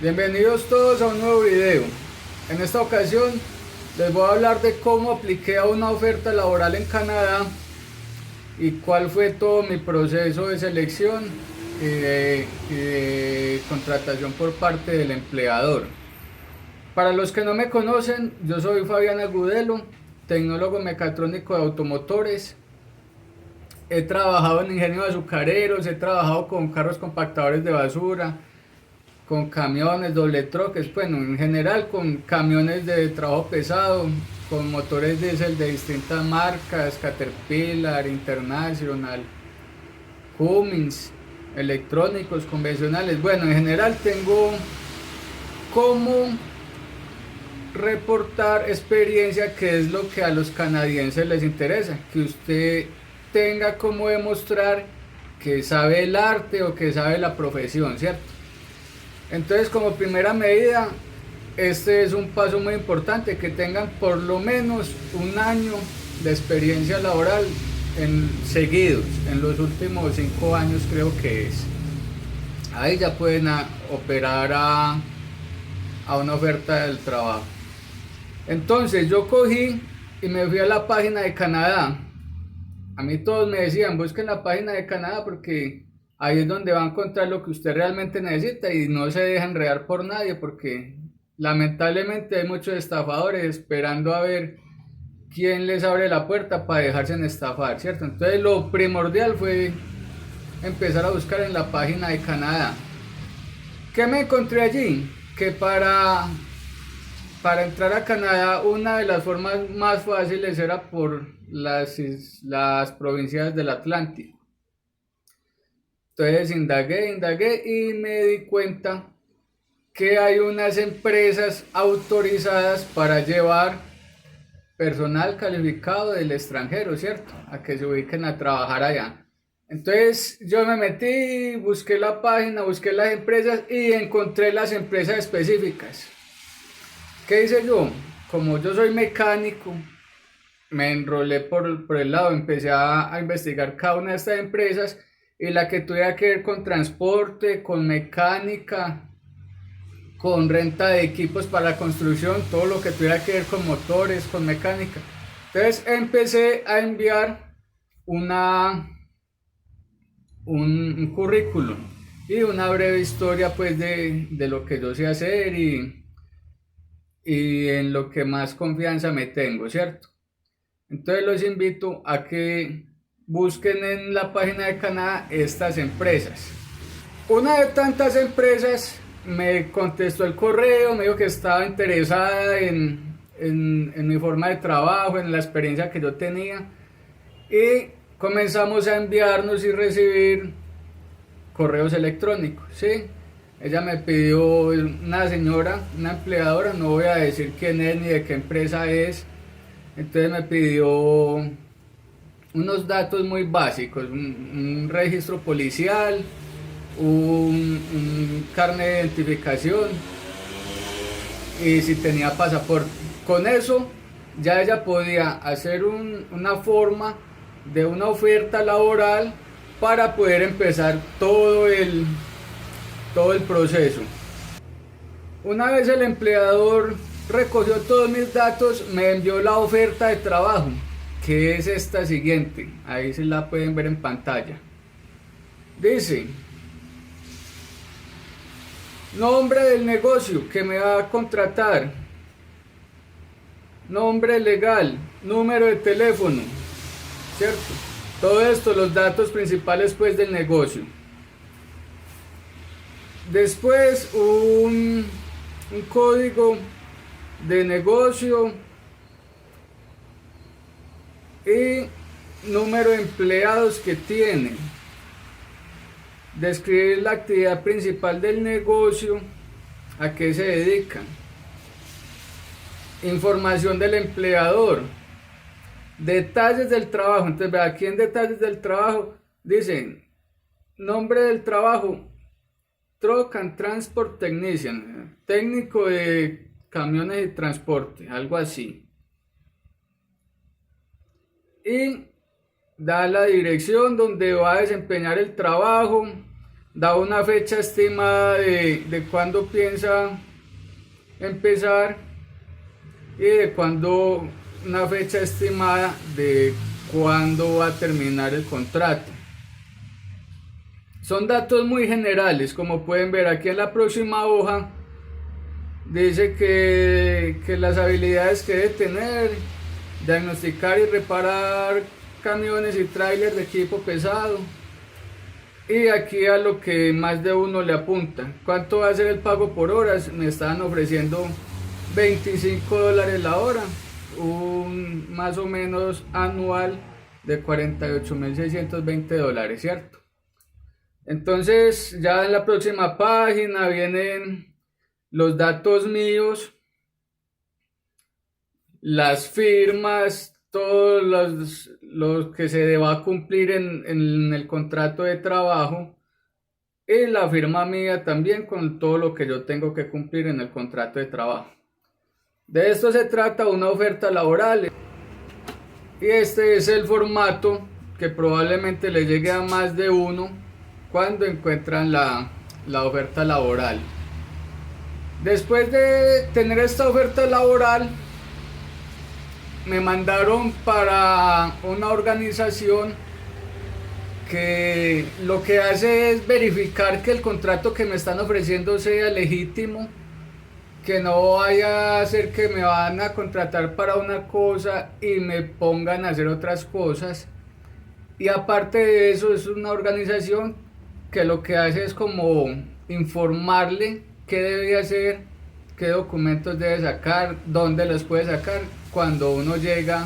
Bienvenidos todos a un nuevo video. En esta ocasión les voy a hablar de cómo apliqué a una oferta laboral en Canadá y cuál fue todo mi proceso de selección y de contratación por parte del empleador. Para los que no me conocen, yo soy Fabián Agudelo, tecnólogo mecatrónico de automotores. He trabajado en ingenio de azucareros, he trabajado con carros compactadores de basura, con camiones, doble troques, bueno, en general con camiones de trabajo pesado, con motores diésel de distintas marcas, Caterpillar, International, Cummins, electrónicos, convencionales. Bueno, en general tengo como reportar experiencia, que es lo que a los canadienses les interesa, que usted tenga como demostrar que sabe el arte o que sabe la profesión, ¿cierto? Entonces, como primera medida, este es un paso muy importante, que tengan por lo menos un año de experiencia laboral seguidos, en los últimos 5 años creo que es. Ahí ya pueden operar a una oferta del trabajo. Entonces yo cogí y me fui a la página de Canadá. A mí todos me decían, busquen la página de Canadá porque ahí es donde va a encontrar lo que usted realmente necesita y no se deja enredar por nadie, porque lamentablemente hay muchos estafadores esperando a ver quién les abre la puerta para dejarse en estafar, ¿cierto? Entonces lo primordial fue empezar a buscar en la página de Canadá. ¿Qué me encontré allí? Que para entrar a Canadá, una de las formas más fáciles era por las provincias del Atlántico. Entonces indagué y me di cuenta que hay unas empresas autorizadas para llevar personal calificado del extranjero, ¿cierto? A que se ubiquen a trabajar allá. Entonces yo me metí, busqué la página, busqué las empresas y encontré las empresas específicas. ¿Qué hice yo? Como yo soy mecánico, me enrolé por el lado, empecé a investigar cada una de estas empresas y la que tuviera que ver con transporte, con mecánica, con renta de equipos para la construcción, todo lo que tuviera que ver con motores, con mecánica. Entonces empecé a enviar un currículum y una breve historia pues de lo que yo sé hacer y en lo que más confianza me tengo, ¿cierto? Entonces los invito a que busquen en la página de Canadá estas empresas. Una de tantas empresas me contestó el correo, me dijo que estaba interesada en mi forma de trabajo, en la experiencia que yo tenía, y comenzamos a enviarnos y recibir correos electrónicos, ¿sí? Ella me pidió, una señora, una empleadora, no voy a decir quién es ni de qué empresa es, entonces me pidió unos datos muy básicos, un registro policial, un carnet de identificación y si tenía pasaporte. Con eso ya ella podía hacer una forma de una oferta laboral para poder empezar todo el proceso. Una vez el empleador recogió todos mis datos, me envió la oferta de trabajo, que es esta siguiente. Ahí se la pueden ver en pantalla. Dice: nombre del negocio que me va a contratar, nombre legal, número de teléfono, ¿cierto? Todo esto, los datos principales pues del negocio. Después un código de negocio y número de empleados que tiene. Describir la actividad principal del negocio, a qué se dedican. Información del empleador. Detalles del trabajo. Entonces, aquí en detalles del trabajo dicen: nombre del trabajo, Truck and Transport Technician, técnico de camiones y transporte, algo así. Y da la dirección donde va a desempeñar el trabajo, da una fecha estimada de cuándo piensa empezar y de cuándo, una fecha estimada de cuándo va a terminar el contrato. Son datos muy generales, como pueden ver aquí en la próxima hoja. Dice que las habilidades que debe tener: diagnosticar y reparar camiones y trailers de equipo pesado. Y aquí a lo que más de uno le apunta: ¿cuánto va a ser el pago por horas? Me estaban ofreciendo $25 la hora, un más o menos anual de $48.620, ¿cierto? Entonces ya en la próxima página vienen los datos míos, las firmas, todos los que se deba cumplir en el contrato de trabajo, y la firma mía también con todo lo que yo tengo que cumplir en el contrato de trabajo. De esto se trata una oferta laboral, y este es el formato que probablemente le llegue a más de uno cuando encuentran la oferta laboral. Después de tener esta oferta laboral, me mandaron para una organización que lo que hace es verificar que el contrato que me están ofreciendo sea legítimo, que no vaya a ser que me van a contratar para una cosa y me pongan a hacer otras cosas. Y aparte de eso, es una organización que lo que hace es como informarle qué debe hacer, qué documentos debe sacar, dónde los puede sacar cuando uno llega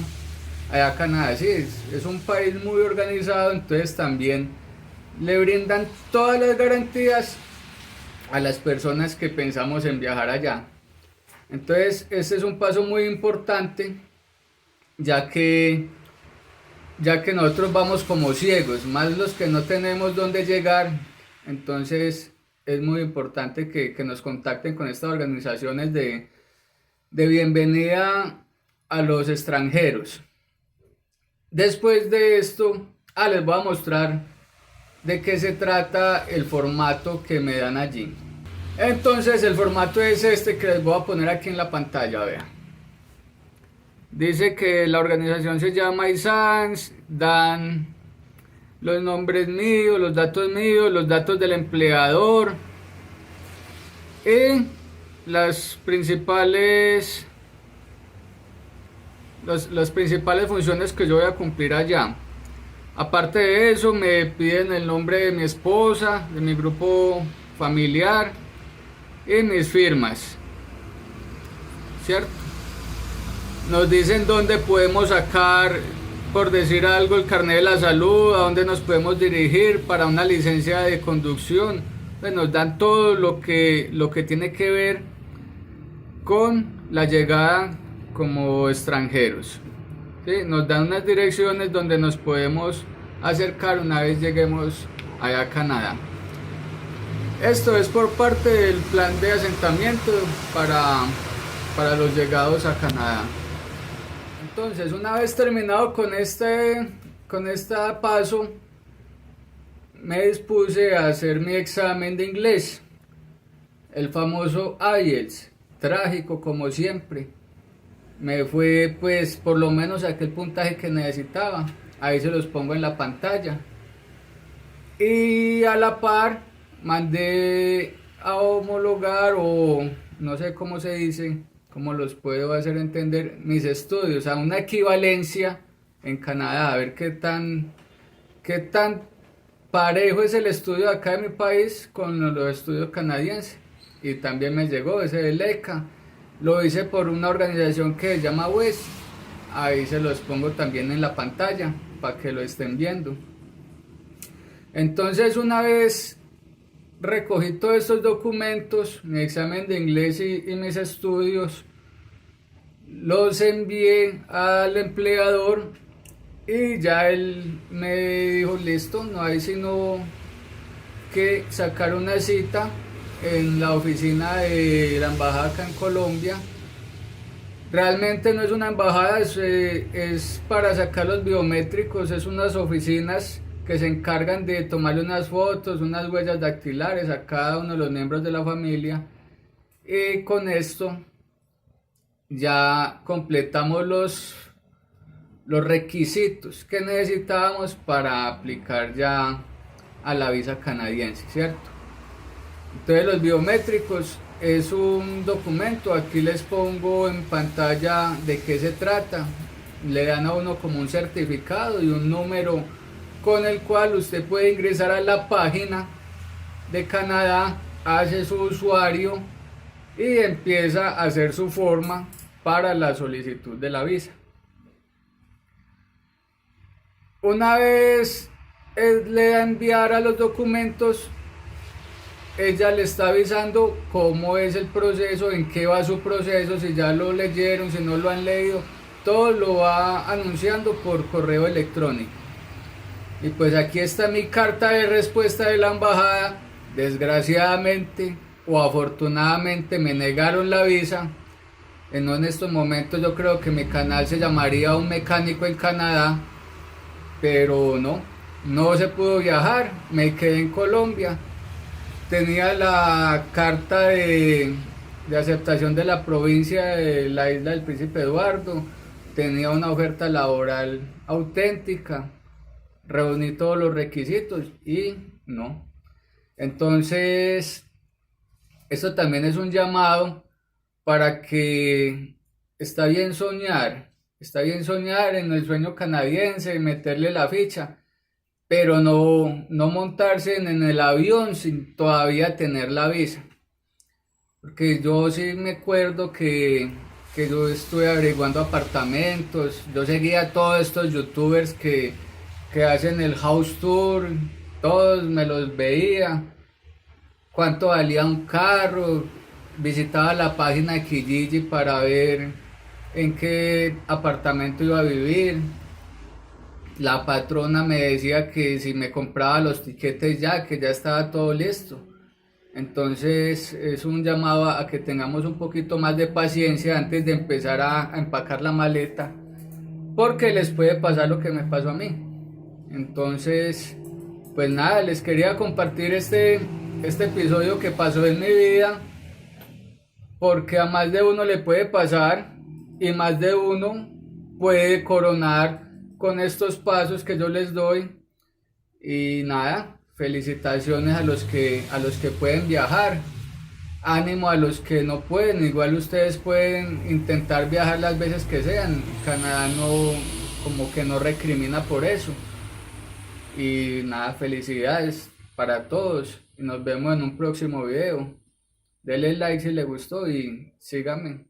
allá a Canadá. Sí, es un país muy organizado, entonces también le brindan todas las garantías a las personas que pensamos en viajar allá. Entonces este es un paso muy importante, ya que nosotros vamos como ciegos, más los que no tenemos dónde llegar. Entonces es muy importante que nos contacten con estas organizaciones de bienvenida a los extranjeros. Después de esto, les voy a mostrar de qué se trata el formato que me dan allí. Entonces el formato es este que les voy a poner aquí en la pantalla, vean. Dice que la organización se llama iSans, dan los nombres míos, los datos del empleador y las principales funciones que yo voy a cumplir allá. Aparte de eso, me piden el nombre de mi esposa, de mi grupo familiar y mis firmas, ¿cierto? Nos dicen dónde podemos sacar, por decir algo, el carnet de la salud, a dónde nos podemos dirigir para una licencia de conducción. Pues nos dan todo lo que tiene que ver con la llegada como extranjeros, ¿sí? Nos dan unas direcciones donde nos podemos acercar una vez lleguemos allá a Canadá. Esto es por parte del plan de asentamiento para los llegados a Canadá. Entonces, una vez terminado con este paso, me dispuse a hacer mi examen de inglés, el famoso IELTS, trágico como siempre. Me fue, pues, por lo menos aquel puntaje que necesitaba. Ahí se los pongo en la pantalla. Y a la par mandé a homologar, o no sé cómo se dice, cómo los puedo hacer entender, mis estudios a una equivalencia en Canadá, a ver qué tan parejo es el estudio acá en mi país con los estudios canadienses. Y también me llegó ese del ECA. Lo hice por una organización que se llama WES. Ahí se los pongo también en la pantalla para que lo estén viendo. Entonces, una vez recogí todos estos documentos, mi examen de inglés y mis estudios, los envié al empleador y ya él me dijo: listo, no hay sino que sacar una cita en la oficina de la embajada acá en Colombia. Realmente no es una embajada, es para sacar los biométricos, es unas oficinas que se encargan de tomarle unas fotos, unas huellas dactilares a cada uno de los miembros de la familia. Y con esto ya completamos los requisitos que necesitábamos para aplicar ya a la visa canadiense, ¿cierto? Entonces los biométricos es un documento, aquí les pongo en pantalla de qué se trata. Le dan a uno como un certificado y un número con el cual usted puede ingresar a la página de Canadá, hace su usuario y empieza a hacer su forma para la solicitud de la visa. Una vez le da a enviar a los documentos, ella le está avisando cómo es el proceso, en qué va su proceso, si ya lo leyeron, si no lo han leído, todo lo va anunciando por correo electrónico. Y pues aquí está mi carta de respuesta de la embajada. Desgraciadamente o afortunadamente me negaron la visa. En estos momentos yo creo que mi canal se llamaría Un Mecánico en Canadá, pero no se pudo viajar, me quedé en Colombia. Tenía la carta de aceptación de la provincia de la isla del Príncipe Eduardo, tenía una oferta laboral auténtica, reuní todos los requisitos y no. Entonces, esto también es un llamado para que está bien soñar en el sueño canadiense, meterle la ficha, pero no montarse en el avión sin todavía tener la visa. Porque yo sí me acuerdo que yo estuve averiguando apartamentos, yo seguía a todos estos youtubers que hacen el house tour, todos me los veía, cuánto valía un carro, visitaba la página de Kijiji para ver en qué apartamento iba a vivir. La patrona me decía que si me compraba los tiquetes ya, que ya estaba todo listo. Entonces es un llamado a que tengamos un poquito más de paciencia antes de empezar a empacar la maleta, porque les puede pasar lo que me pasó a mí. Entonces, pues nada, les quería compartir este episodio que pasó en mi vida, porque a más de uno le puede pasar y más de uno puede coronar con estos pasos que yo les doy. Y nada, felicitaciones a los que pueden viajar, ánimo a los que no pueden, igual ustedes pueden intentar viajar las veces que sean. Canadá como que no recrimina por eso. Y nada, felicidades para todos y nos vemos en un próximo video. Denle like si les gustó y síganme.